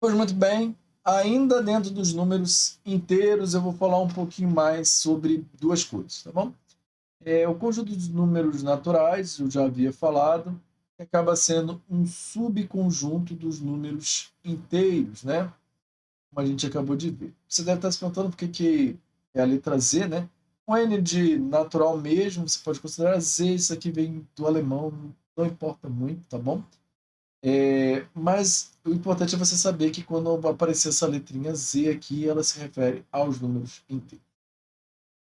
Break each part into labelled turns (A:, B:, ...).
A: Pois muito bem, ainda dentro dos números inteiros, eu vou falar um pouquinho mais sobre duas coisas, tá bom? O conjunto de números naturais, eu já havia falado, que acaba sendo um subconjunto dos números inteiros, né? Como a gente acabou de ver. Você deve estar se perguntando por que é a letra Z, né? O N de natural mesmo, você pode considerar Z, isso aqui vem do alemão, não importa muito, tá bom? Mas o importante é você saber que quando aparecer essa letrinha Z aqui, ela se refere aos números inteiros.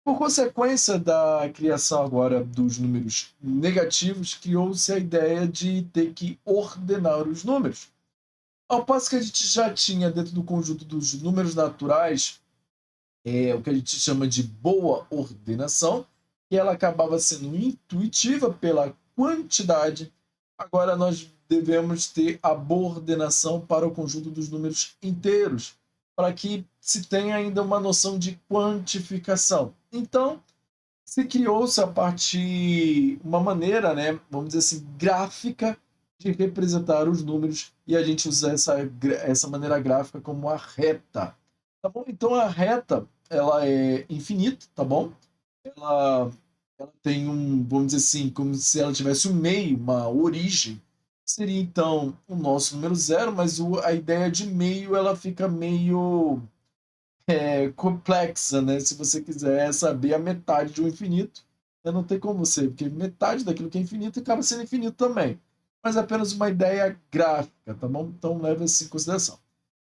A: Por consequência da criação agora dos números negativos, criou-se a ideia de ter que ordenar os números. Ao passo que a gente já tinha dentro do conjunto dos números naturais, o que a gente chama de boa ordenação, que ela acabava sendo intuitiva pela quantidade. Agora nós devemos ter a boa ordenação para o conjunto dos números inteiros, para que se tenha ainda uma noção de quantificação. Então, se criou-se a partir uma maneira, né, vamos dizer assim, gráfica de representar os números e a gente usa essa maneira gráfica como a reta. Tá bom? Então a reta, ela é infinita, tá bom? Ela, ela tem um, vamos dizer assim, como se ela tivesse um meio, uma origem. Seria então o nosso número zero, mas a ideia de meio ela fica meio complexa, né? Se você quiser saber a metade de um infinito, não tem como ser, porque metade daquilo que é infinito acaba sendo infinito também. Mas é apenas uma ideia gráfica, tá bom? Então leve isso em consideração.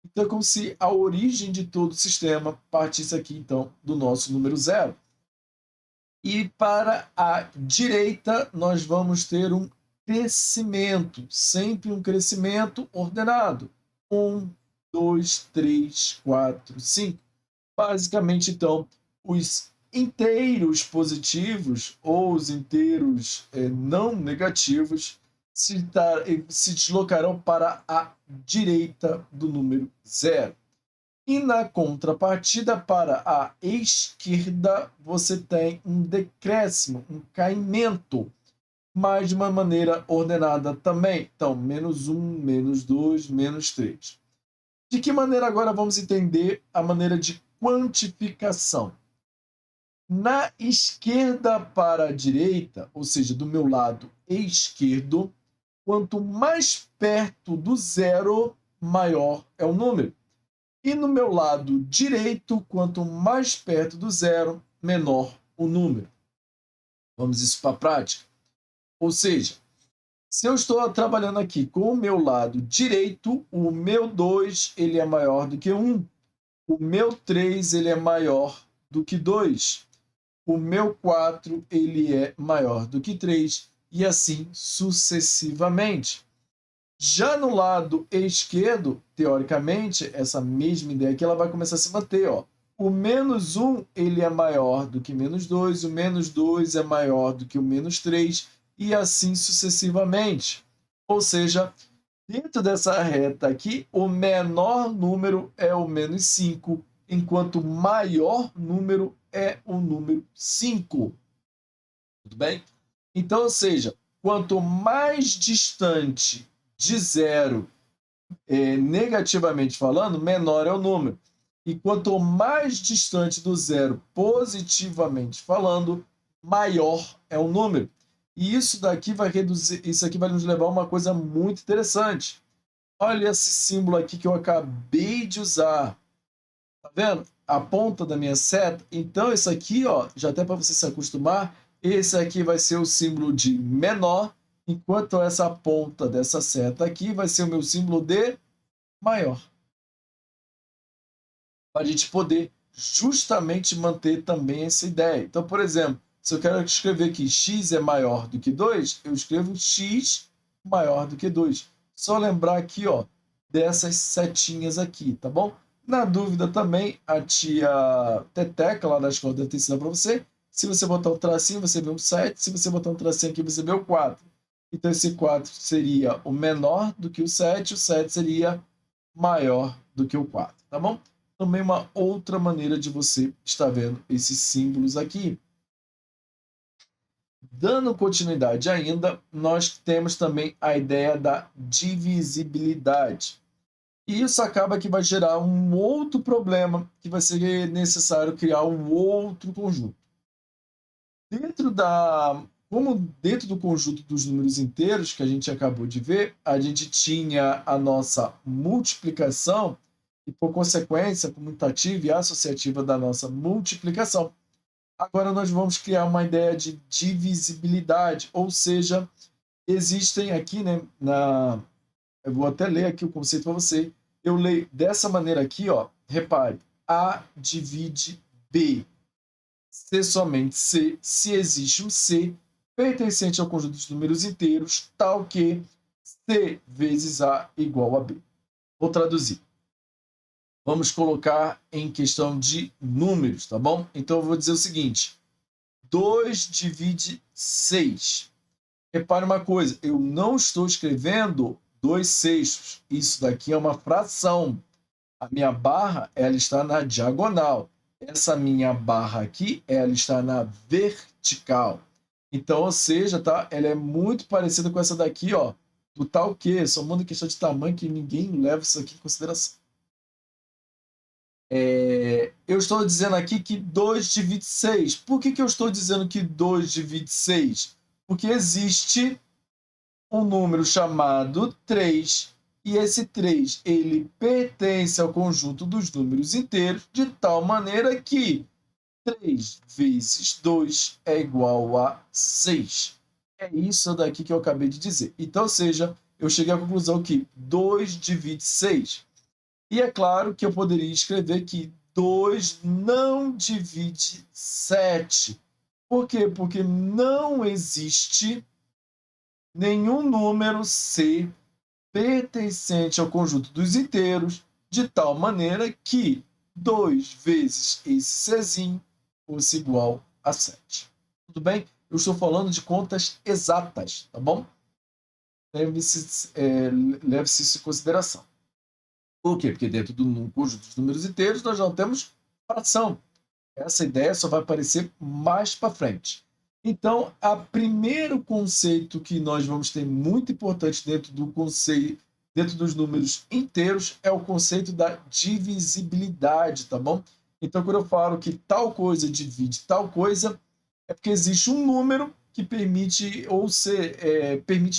A: Então é como se a origem de todo o sistema partisse aqui, então, do nosso número zero. E para a direita, nós vamos ter um crescimento, sempre um crescimento ordenado. 1, 2, 3, 4, 5. Basicamente, então, os inteiros positivos ou os inteiros não negativos se deslocarão para a direita do número zero. E na contrapartida, para a esquerda, você tem um decréscimo, um caimento, mas de uma maneira ordenada também. Então, menos 1, menos 2, menos 3. De que maneira agora vamos entender a maneira de quantificação? Na esquerda para a direita, ou seja, do meu lado esquerdo, quanto mais perto do zero, maior é o número. E no meu lado direito, quanto mais perto do zero, menor o número. Vamos isso para a prática? Ou seja, se eu estou trabalhando aqui com o meu lado direito, o meu 2 ele é maior do que 1. O meu 3 ele é maior do que 2. O meu 4 ele é maior do que 3. E assim sucessivamente. Já no lado esquerdo, teoricamente, essa mesma ideia aqui ela vai começar a se manter. Ó. O menos 1 ele é maior do que menos 2, o menos 2 é maior do que o menos 3, e assim sucessivamente. Ou seja, dentro dessa reta aqui, o menor número é o menos 5, enquanto o maior número é o número 5. Tudo bem? Então, ou seja, quanto mais distante de zero, negativamente falando, menor é o número. E quanto mais distante do zero, positivamente falando, maior é o número. E isso daqui vai reduzir, isso aqui vai nos levar a uma coisa muito interessante. Olha esse símbolo aqui que eu acabei de usar. Tá vendo? A ponta da minha seta. Então, isso aqui, ó, já até para você se acostumar, esse aqui vai ser o símbolo de menor, enquanto essa ponta dessa seta aqui vai ser o meu símbolo de maior. Para a gente poder justamente manter também essa ideia. Então, por exemplo, se eu quero escrever que x é maior do que 2, eu escrevo x maior do que 2. Só lembrar aqui, ó, dessas setinhas aqui, tá bom? Na dúvida também, a tia Teteca, lá da escola, deve ter ensinado para você. Se você botar um tracinho, você vê um 7. Se você botar um tracinho aqui, você vê o 4. Então, esse 4 seria o menor do que o 7 seria maior do que o 4, tá bom? Também uma outra maneira de você estar vendo esses símbolos aqui. Dando continuidade ainda, nós temos também a ideia da divisibilidade. E isso acaba que vai gerar um outro problema, que vai ser necessário criar um outro conjunto. Como dentro do conjunto dos números inteiros que a gente acabou de ver, a gente tinha a nossa multiplicação e, por consequência, comutativa e associativa da nossa multiplicação. Agora nós vamos criar uma ideia de divisibilidade, ou seja, existem aqui, né, eu vou até ler aqui o conceito para você. Eu leio dessa maneira aqui, ó. Repare, A divide B. C somente C, se existe um C pertencente ao conjunto dos números inteiros, tal que C vezes A igual a B. Vou traduzir. Vamos colocar em questão de números, tá bom? Então eu vou dizer o seguinte: 2 divide 6. Repare uma coisa, eu não estou escrevendo 2/6. Isso daqui é uma fração. A minha barra, ela está na diagonal. Essa minha barra aqui, ela está na vertical. Então, ou seja, tá? Ela é muito parecida com essa daqui, ó, do tal que, só muda questão de tamanho que ninguém leva isso aqui em consideração. Eu estou dizendo aqui que 2 divide 6. Por que eu estou dizendo que 2 divide 6? Porque existe um número chamado 3, e esse 3 ele pertence ao conjunto dos números inteiros, de tal maneira que 3 vezes 2 é igual a 6. É isso daqui que eu acabei de dizer. Então, ou seja, eu cheguei à conclusão que 2 divide 6. E é claro que eu poderia escrever que 2 não divide 7. Por quê? Porque não existe nenhum número C pertencente ao conjunto dos inteiros, de tal maneira que 2 vezes esse Czinho fosse igual a 7. Tudo bem? Eu estou falando de contas exatas, tá bom? Leve-se isso em consideração. Por quê? Porque dentro do conjunto dos números inteiros nós não temos fração. Essa ideia só vai aparecer mais para frente. Então, o primeiro conceito que nós vamos ter muito importante dentro dos números inteiros é o conceito da divisibilidade, tá bom? Então, quando eu falo que tal coisa divide tal coisa, é porque existe um número que permite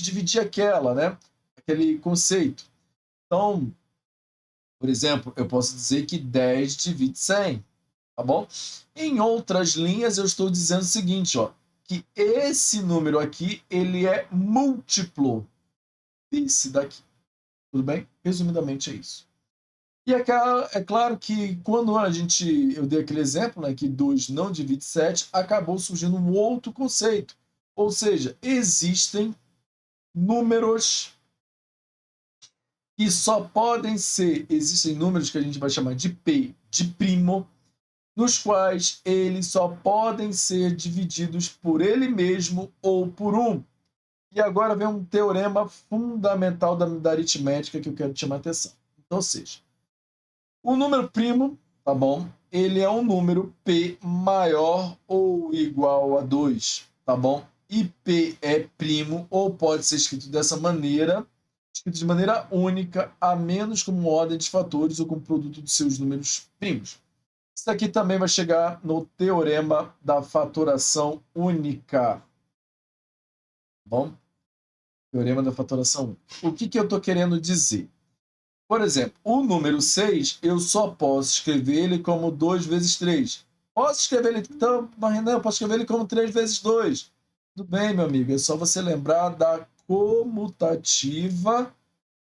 A: dividir aquela, né? Aquele conceito. Então, por exemplo, eu posso dizer que 10 divide 100, tá bom? Em outras linhas, eu estou dizendo o seguinte, ó, que esse número aqui, ele é múltiplo desse daqui. Tudo bem? Resumidamente é isso. E é claro que quando eu dei aquele exemplo, né, que 2 não divide 7, acabou surgindo um outro conceito. Ou seja, existem números que existem números que a gente vai chamar de P de primo, nos quais eles só podem ser divididos por ele mesmo ou por 1. E agora vem um teorema fundamental da aritmética que eu quero te chamar a atenção. Então, ou seja, o número primo, tá bom? Ele é um número P maior ou igual a 2, tá bom? E P é primo, ou pode ser escrito dessa maneira, escrito de maneira única, a menos como ordem de fatores ou como produto de seus números primos. Isso aqui também vai chegar no teorema da fatoração única. Bom? Teorema da fatoração única. O que eu estou querendo dizer? Por exemplo, o número 6, eu só posso escrever ele como 2 vezes 3. Posso escrever ele, então, Renan, eu posso escrever ele como 3 vezes 2. Tudo bem, meu amigo, é só você lembrar da comutativa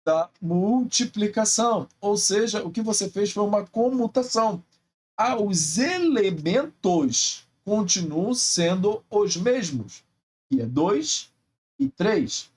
A: da multiplicação. Ou seja, o que você fez foi uma comutação. Os elementos continuam sendo os mesmos, que é 2 e 3.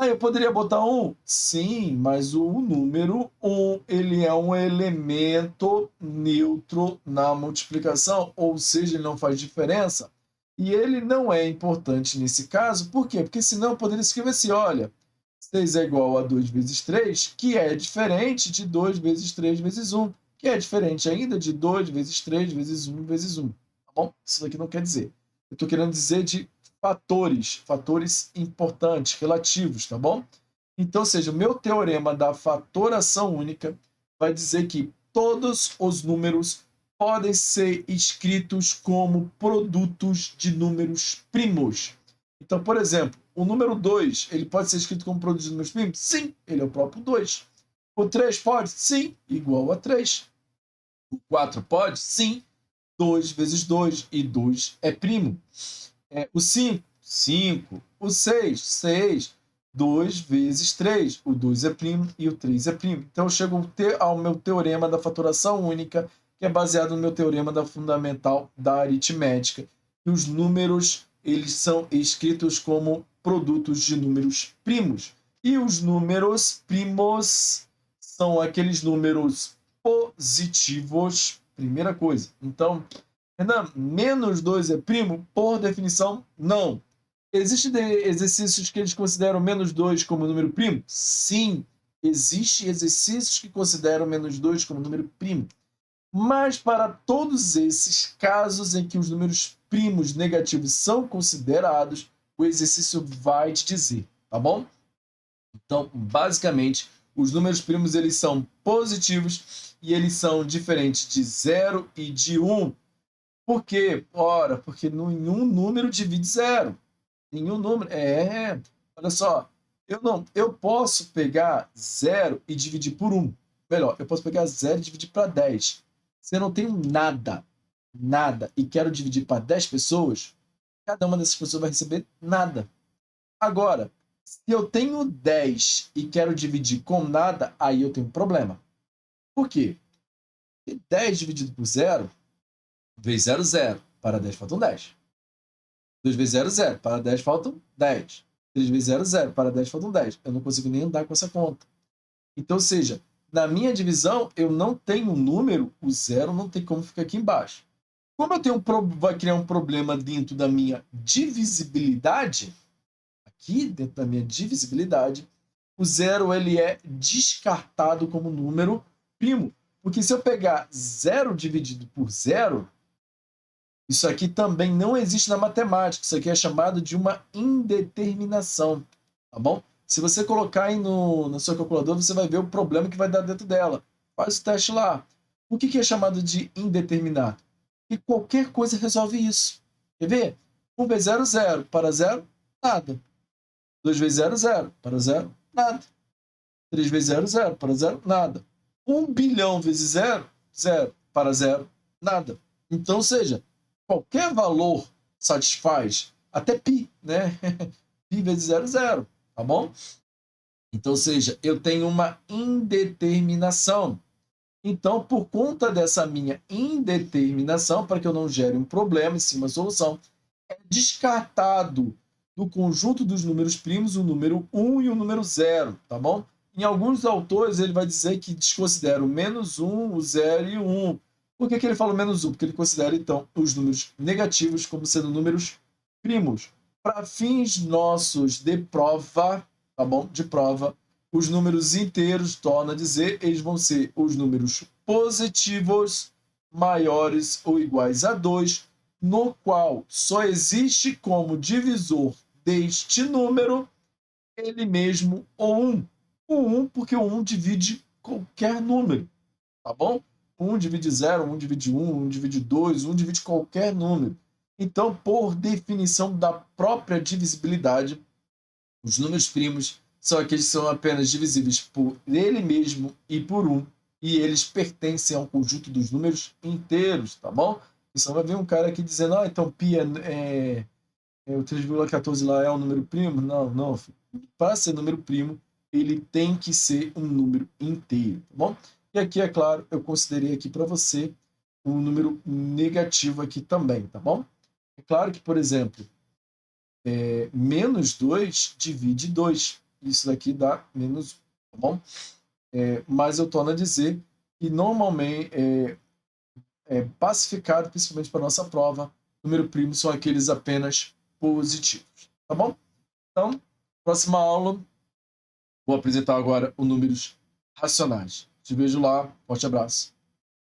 A: Eu poderia botar 1? Sim, mas o número 1 ele é um elemento neutro na multiplicação, ou seja, ele não faz diferença. E ele não é importante nesse caso, por quê? Porque senão eu poderia escrever assim, olha, 6 é igual a 2 vezes 3, que é diferente de 2 vezes 3 vezes 1, que é diferente ainda de 2 vezes 3 vezes 1 vezes 1. Tá bom? Isso daqui não quer dizer. Eu estou querendo dizer de fatores importantes, relativos, tá bom? Então, ou seja, o meu teorema da fatoração única vai dizer que todos os números podem ser escritos como produtos de números primos. Então, por exemplo, o número 2, ele pode ser escrito como produto de números primos? Sim, ele é o próprio 2. O 3 pode? Sim, igual a 3. O 4 pode? Sim, 2 vezes 2, e 2 é primo. O 5, 5. O 6, 6. 2 vezes 3. O 2 é primo e o 3 é primo. Então, eu chego ao meu teorema da fatoração única, que é baseado no meu teorema da fundamental da aritmética. E os números, eles são escritos como produtos de números primos. E os números primos são aqueles números positivos, primeira coisa. Então, Renan, menos 2 é primo? Por definição, não. Existem exercícios que eles consideram menos 2 como número primo? Sim, existem exercícios que consideram menos 2 como número primo. Mas para todos esses casos em que os números primos negativos são considerados, o exercício vai te dizer, tá bom? Então, basicamente, os números primos eles são positivos e eles são diferentes de 0 e de 1. Por quê? Ora, porque nenhum número divide 0. Nenhum número. Olha só. Eu posso pegar 0 e dividir por 1. Melhor, eu posso pegar 0 e dividir para 10. Se eu não tenho nada, e quero dividir para 10 pessoas, cada uma dessas pessoas vai receber nada. Agora, se eu tenho 10 e quero dividir com nada, aí eu tenho um problema. Por quê? Porque 10 dividido por 0, vezes 0, 0. Para 10 faltam 10. 2 vezes 0, 0. Para 10 faltam 10. 3 vezes 0, 0. Para 10 faltam 10. Eu não consigo nem andar com essa conta. Então, ou seja, na minha divisão, eu não tenho um número, o 0 não tem como ficar aqui embaixo. Como eu tenho vai criar um problema dentro da minha divisibilidade, aqui dentro da minha divisibilidade, o 0 ele é descartado como número primo. Porque se eu pegar 0 dividido por 0, isso aqui também não existe na matemática. Isso aqui é chamado de uma indeterminação, tá bom? Se você colocar aí na sua calculadora, você vai ver o problema que vai dar dentro dela. Faz o teste lá. O que é chamado de indeterminado? E qualquer coisa resolve isso. Quer ver? 1 vezes 0, 0. Para 0, nada. 2 vezes 0, 0. Para 0, nada. 3 vezes 0, 0. Para 0, nada. 1 bilhão vezes 0, 0. Para 0, nada. Então, ou seja, qualquer valor satisfaz, até π, né? π vezes 0, 0, tá bom? Então, ou seja, eu tenho uma indeterminação. Então, por conta dessa minha indeterminação, para que eu não gere um problema em cima da solução, é descartado do conjunto dos números primos o número 1 e o número 0, tá bom? Em alguns autores, ele vai dizer que desconsidera o menos 1, o 0 e o 1. Por que ele fala menos 1? Porque ele considera, então, os números negativos como sendo números primos. Para fins nossos de prova, tá bom? De prova, os números inteiros, torna a dizer, eles vão ser os números positivos maiores ou iguais a 2, no qual só existe como divisor deste número ele mesmo, o 1. O 1, porque o 1 divide qualquer número, tá bom? 1 divide 0, 1 divide 1, 1 divide 2, 1 divide qualquer número. Então, por definição da própria divisibilidade, os números primos são aqueles que são apenas divisíveis por ele mesmo e por 1, e eles pertencem ao conjunto dos números inteiros, tá bom? E só vai vir um cara aqui dizendo, então π o 3,14 lá é um número primo? Não. Para ser número primo, ele tem que ser um número inteiro, tá bom? E aqui, é claro, eu considerei aqui para você um número negativo aqui também, tá bom? É claro que, por exemplo, menos 2 divide 2. Isso daqui dá menos 1, tá bom? Mas eu torno a dizer que normalmente é pacificado, principalmente para a nossa prova, número primo são aqueles apenas positivos, tá bom? Então, próxima aula, vou apresentar agora os números racionais. Te vejo lá, forte abraço.